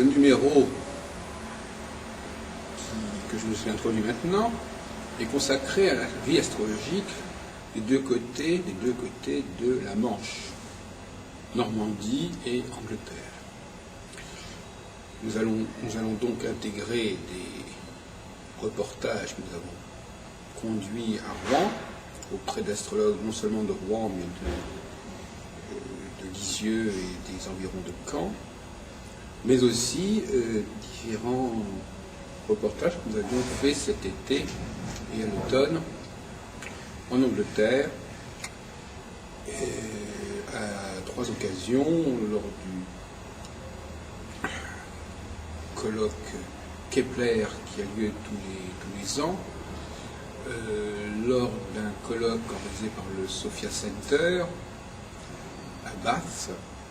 numéro que je me suis introduit maintenant est consacré à la vie astrologique des deux côtés de la Manche, Normandie et Angleterre. Nous allons donc intégrer des reportages que nous avons conduits à Rouen, auprès d'astrologues non seulement de Rouen, mais de Lisieux et des environs de Caen, mais aussi différents reportages que nous avions faits cet été et à l'automne en Angleterre, à 3 occasions, lors du colloque Kepler qui a lieu tous les ans, lors d'un colloque organisé par le Sophia Center à Bath,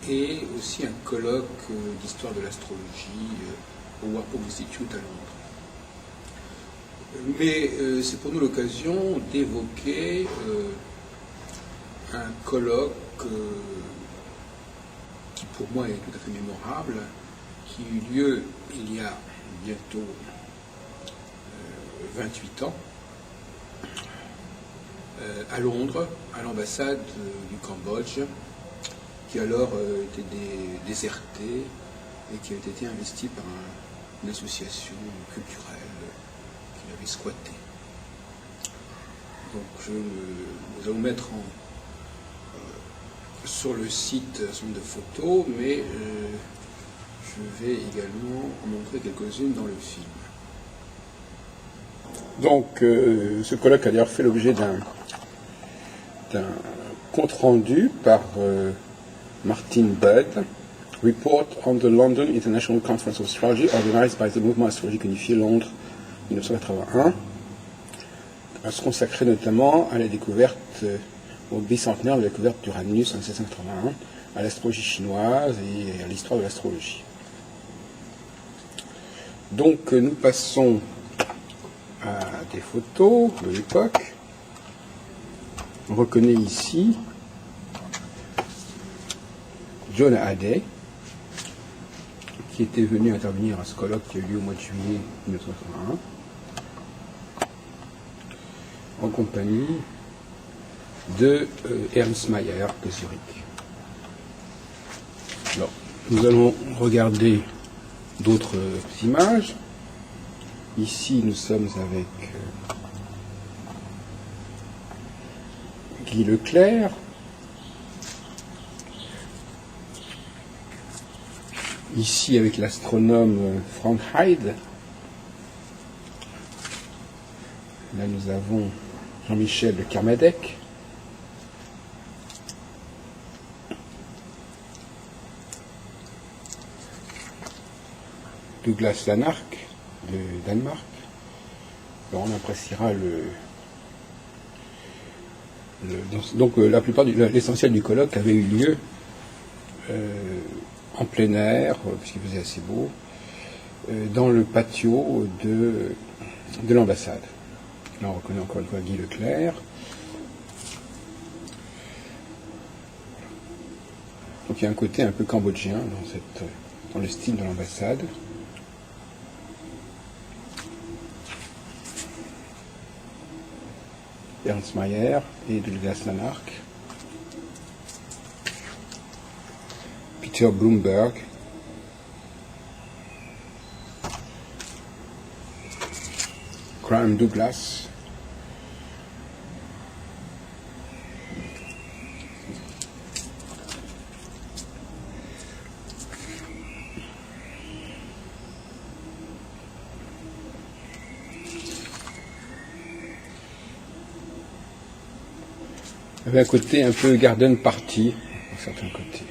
et aussi un colloque d'histoire de l'astrologie au Warburg Institute à Londres. Mais c'est pour nous l'occasion d'évoquer un colloque qui pour moi est tout à fait mémorable, qui eut lieu il y a bientôt 28 ans, à Londres, à l'ambassade du Cambodge, qui alors était désertée et qui avait été investie par une association culturelle qui l'avait squattée. Donc nous allons mettre sur le site un certain nombre de photos, mais je vais également en montrer quelques-unes dans le film. Donc, ce colloque a d'ailleurs fait l'objet d'un compte-rendu par Martin Budd, Report on the London International Conference of Astrology, organized by the Mouvement Astrologique Unifié Londres 1981, à se consacrer notamment à la découverte, au bicentenaire de la découverte d'Uranus en 1781, à l'astrologie chinoise et à l'histoire de l'astrologie. Donc, nous passons à des photos de l'époque. On reconnaît ici John Hadday, qui était venu intervenir à ce colloque qui a eu lieu au mois de juillet 1981, en compagnie de Ernst Mayr de Zurich. Alors, nous allons regarder d'autres images. Ici, nous sommes avec Guy Leclerc. Ici, avec l'astronome Frank Hyde. Là, nous avons Jean-Michel de Kermadec. Douglas Lanark de Danemark. Alors, on appréciera donc la plupart l'essentiel du colloque avait eu lieu en plein air, puisqu'il faisait assez beau, dans le patio de l'ambassade. Là, on reconnaît encore une fois Guy Leclerc. Donc il y a un côté un peu cambodgien dans le style de l'ambassade. Ernst Mayr et Douglas Lanark. Peter Bloomberg. Graham Douglas. Il y avait un côté un peu garden party, à certains côtés.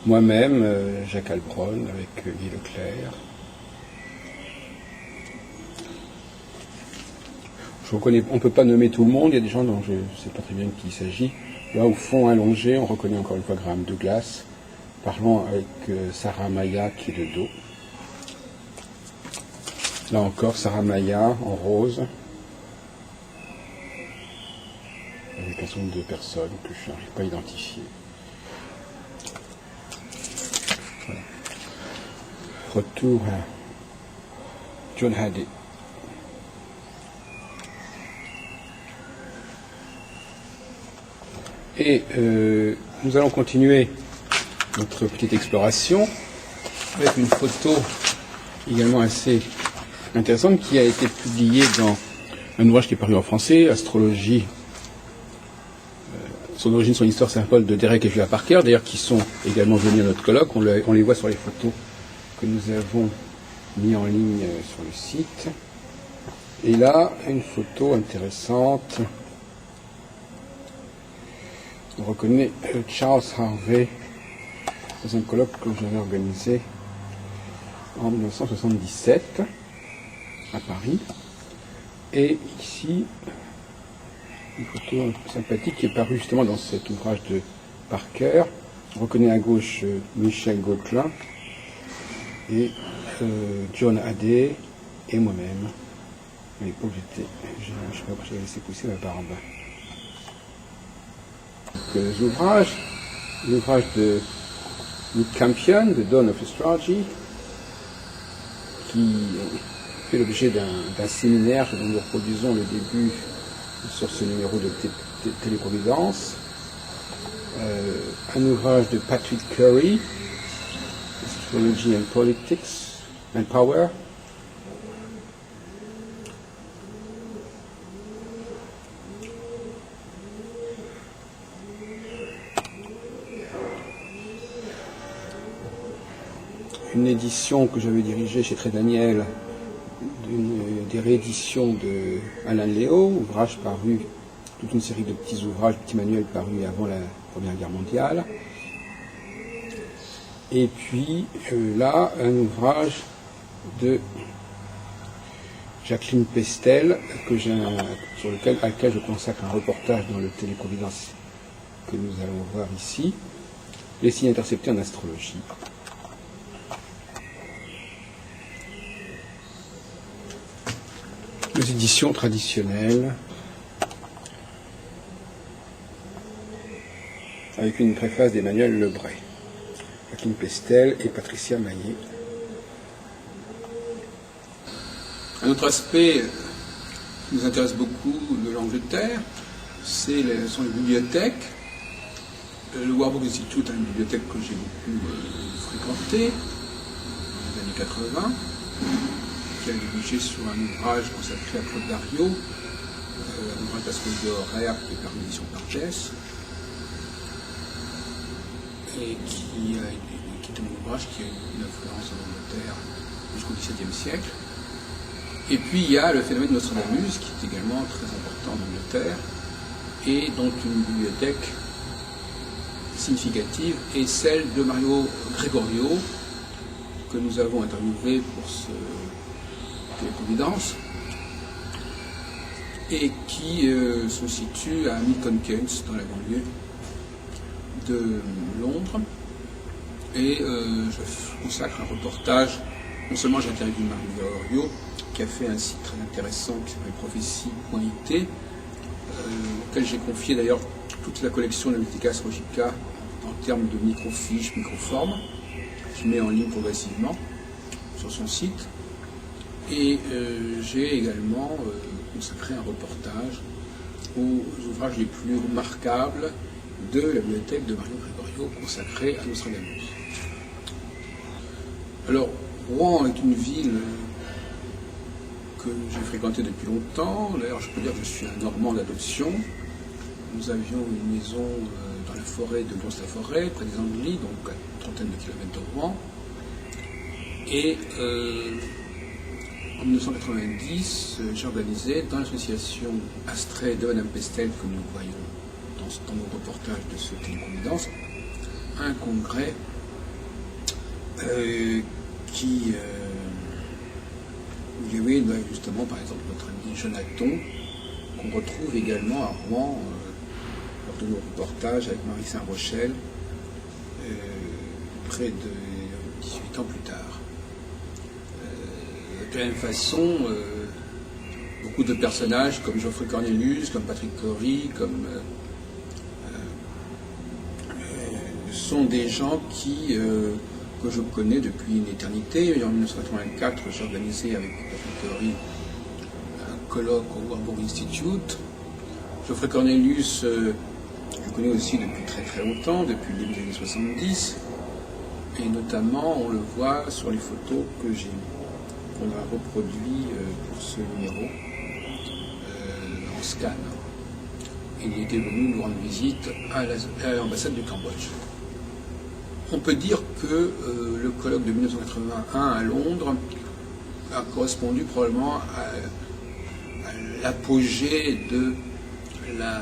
Moi-même, Jacques Albron, avec Guy Leclerc. Je reconnais, on ne peut pas nommer tout le monde, il y a des gens dont je ne sais pas très bien de qui il s'agit. Là, au fond allongé, on reconnaît encore une fois Graham Douglas, parlant avec Sarah Maya qui est de dos. Là encore, Sarah Maya en rose. sont deux personnes que je n'arrive pas à identifier. Voilà. Retour à John Hadley. Et nous allons continuer notre petite exploration avec une photo également assez intéressante qui a été publiée dans un ouvrage qui est paru en français, Astrologie. Son origine, son histoire, symbole de Derek et Julia Parker, d'ailleurs qui sont également venus à notre colloque. On les voit sur les photos que nous avons mis en ligne sur le site. Et là, une photo intéressante. On reconnaît Charles Harvey dans un colloque que j'avais organisé en 1977 à Paris. Et ici, une photo sympathique qui est parue justement dans cet ouvrage de Parker. On reconnaît à gauche Michel Gautelin et John Hadley et moi-même. À l'époque, je sais pas pourquoi j'avais laissé pousser ma barbe. L'ouvrage de Nick Campion, The Dawn of Astrology, qui fait l'objet d'un séminaire dont nous reproduisons le début sur ce numéro de Téléprovidence. Un ouvrage de Patrick Curry, Astrology and Politics and Power. Une édition que j'avais dirigée chez Très Daniel, des rééditions de Alain Léo, ouvrage paru, toute une série de petits ouvrages, petits manuels parus avant la Première Guerre mondiale. Et puis là, un ouvrage de Jacqueline Pestel, à laquelle je consacre un reportage dans le Téléprovidence que nous allons voir ici, les signes interceptés en astrologie. Les éditions traditionnelles, avec une préface d'Emmanuel Lebray, Jacqueline Pestel et Patricia Maillet. Un autre aspect qui nous intéresse beaucoup de l'Angleterre, sont les bibliothèques. Le Warburg Institute est une bibliothèque que j'ai beaucoup fréquentée dans les années 80. Qui a dirigé sur un ouvrage consacré à Claude Dario, un ouvrage d'astrologie horaire qui est par l'édition Pargès, et qui est un ouvrage qui a eu une influence en Angleterre jusqu'au XVIIe siècle. Et puis il y a le phénomène Nostradamus, qui est également très important en Angleterre, et dont une bibliothèque significative est celle de Mario Gregorio, que nous avons interviewé pour ce Téléprovidence, et qui se situe à Milton Keynes, dans la banlieue de Londres. Et je consacre un reportage, non seulement j'ai interviewé Mario Gregorio, qui a fait un site très intéressant qui s'appelle prophétie.it, auquel j'ai confié d'ailleurs toute la collection de Mythica Astrologica en termes de microfiches, microformes, qu'il met en ligne progressivement sur son site. Et j'ai également consacré un reportage aux ouvrages les plus remarquables de la bibliothèque de Mario Gregorio consacrée à Nostradamus. Alors, Rouen est une ville que j'ai fréquentée depuis longtemps. D'ailleurs, je peux dire que je suis un Normand d'adoption. Nous avions une maison dans la forêt de Lons-la-Forêt, près des Andelys, donc à une trentaine de kilomètres de Rouen. Et en 1990, j'ai organisé dans l'association Astrée de Madame Pestel, que nous voyons dans nos reportages de ce Téléprovidence, un congrès qui où il y avait justement par exemple notre ami Jonathan, qu'on retrouve également à Rouen lors de nos reportages avec Marie Saint-Rochelle, près de 18 ans plus tard. De la même façon, beaucoup de personnages comme Geoffrey Cornelius, comme Patrick Cory, comme sont des gens que je connais depuis une éternité. En 1984, j'ai organisé avec Patrick Théory un colloque au Warburg Institute. Geoffrey Cornelius, je connais aussi depuis très très longtemps, depuis le début des années 70. Et notamment, on le voit sur les photos qu'on a reproduites pour ce numéro en scan. Il était venu nous rendre visite à l'ambassade du Cambodge. On peut dire que le colloque de 1981 à Londres a correspondu probablement à l'apogée de la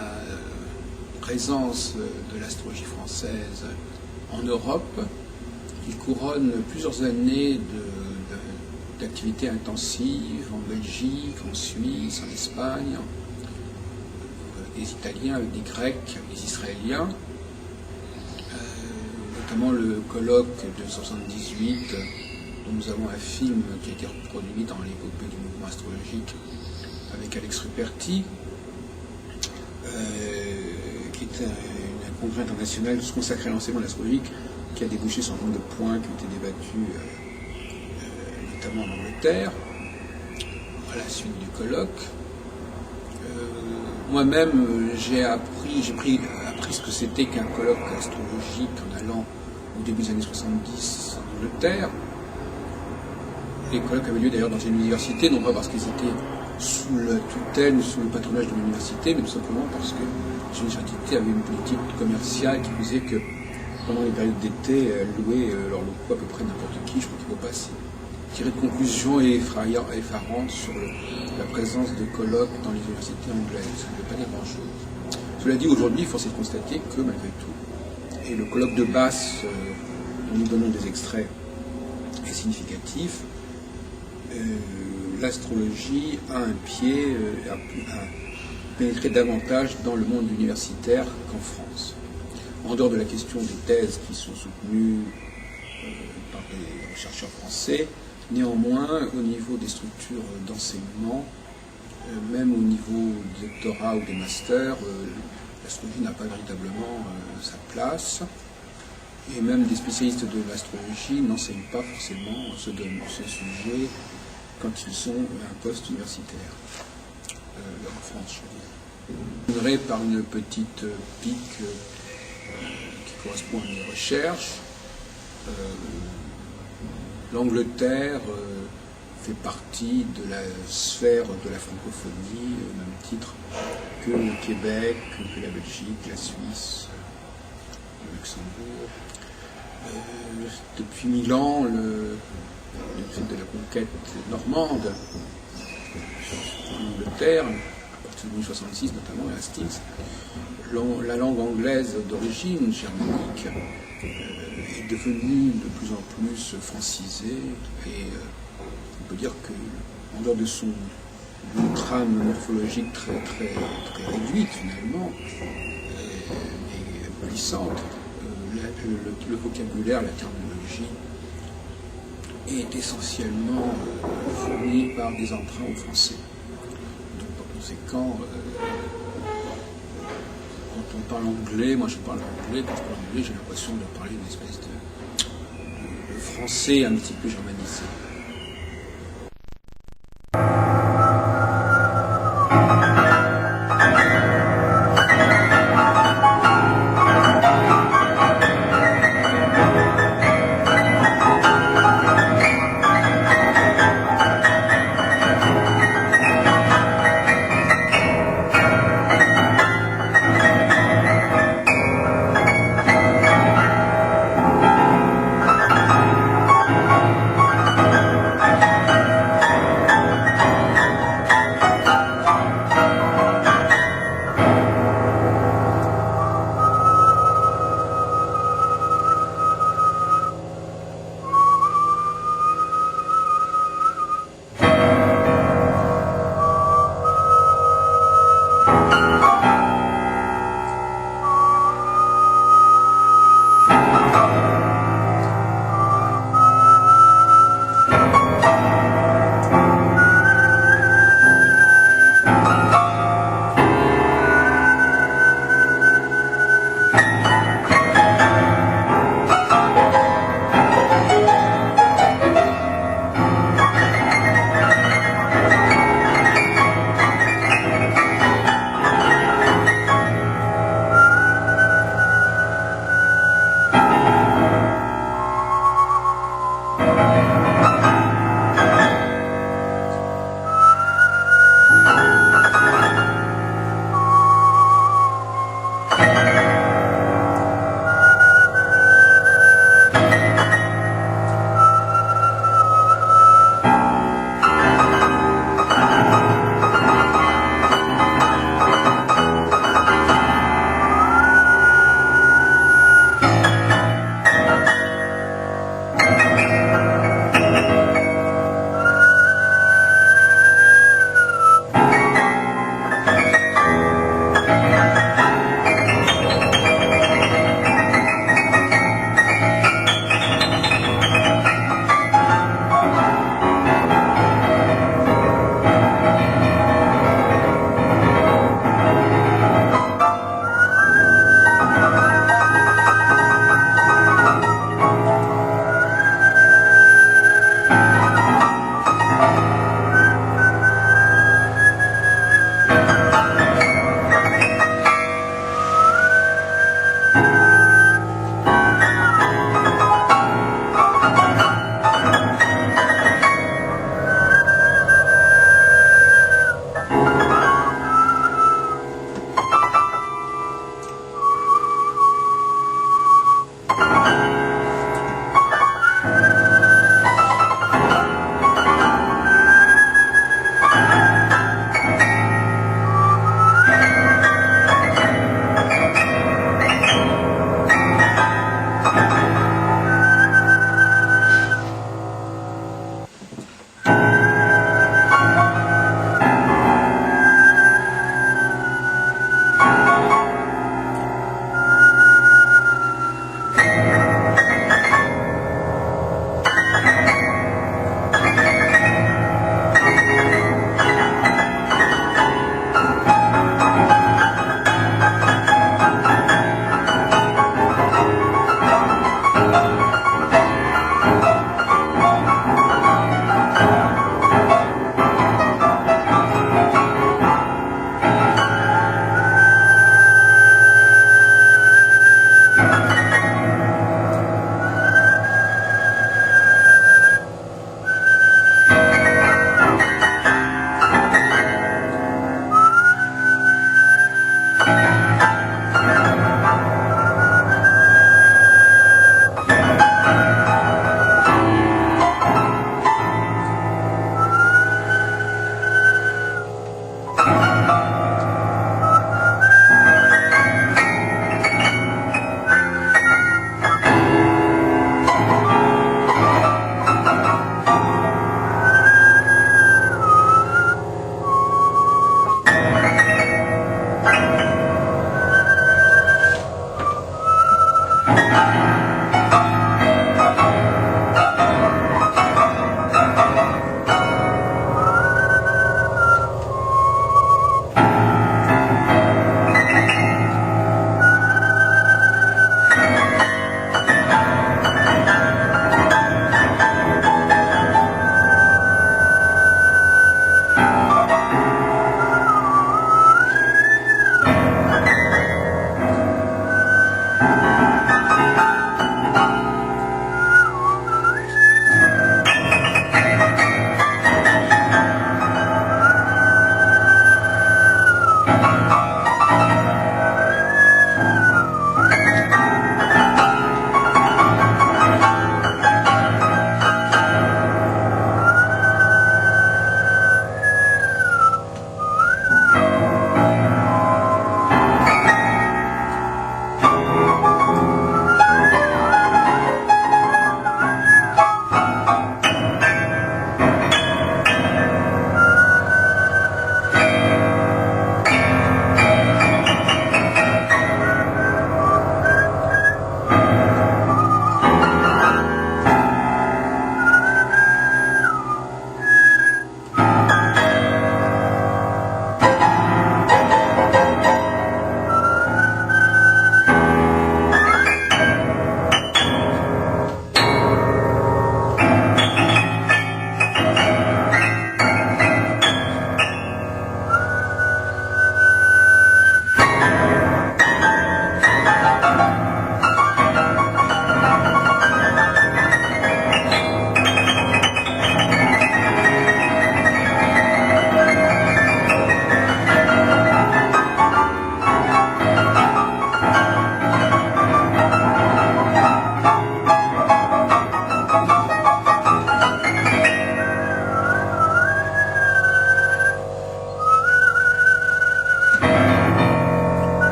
présence de l'astrologie française en Europe, qui couronne plusieurs années d'activités intensives en Belgique, en Suisse, en Espagne, des Italiens avec des Grecs, des Israéliens, notamment le colloque de 1978, dont nous avons un film qui a été reproduit dans l'épopée du mouvement astrologique avec Alex Ruperti, qui était un congrès international consacré à l'enseignement de l'astrologie, qui a débouché sur un nombre de points qui ont été débattus, notamment en Angleterre, à la suite du colloque. Moi-même, j'ai appris ce que c'était qu'un colloque astrologique en allant au début des années 70 en Angleterre. Les colloques avaient lieu d'ailleurs dans une université, non pas parce qu'ils étaient sous la tutelle, sous le patronage de l'université, mais tout simplement parce que l'université avait une politique commerciale qui faisait que pendant les périodes d'été, elles louaient leurs locaux à peu près n'importe qui. Je crois qu'il ne faut pas tirer de conclusions effarantes sur la présence de colloques dans les universités anglaises. Ça ne veut pas dire grand-chose. Cela dit, aujourd'hui, force est de constater que, malgré tout, et le colloque de Basse, dont nous donnons des extraits, est significatif, l'astrologie a un pied, a pénétré davantage dans le monde universitaire qu'en France. En dehors de la question des thèses qui sont soutenues par des chercheurs français, néanmoins, au niveau des structures d'enseignement, même au niveau du doctorat ou des masters, l'astrologie n'a pas véritablement sa place. Et même des spécialistes de l'astrologie n'enseignent pas forcément ce sujet quand ils ont un poste universitaire, en France, je veux dire. Je terminerai par une petite pique qui correspond à mes recherches. L'Angleterre fait partie de la sphère de la francophonie, au même titre que le Québec, que la Belgique, la Suisse, le Luxembourg. Depuis 1000 ans, du fait de la conquête normande en Angleterre, à partir de 1066 notamment, à Hastings, la langue anglaise d'origine germanique est devenue de plus en plus francisée et on peut dire qu'en dehors de d'une trame morphologique très, très, très réduite finalement, mais puissante, le vocabulaire, la terminologie est essentiellement fourni par des emprunts au français. Donc par conséquent, quand on parle anglais, moi je parle anglais, quand je parle anglais, j'ai l'impression de parler d'une espèce de français un petit peu germanisé. Merci.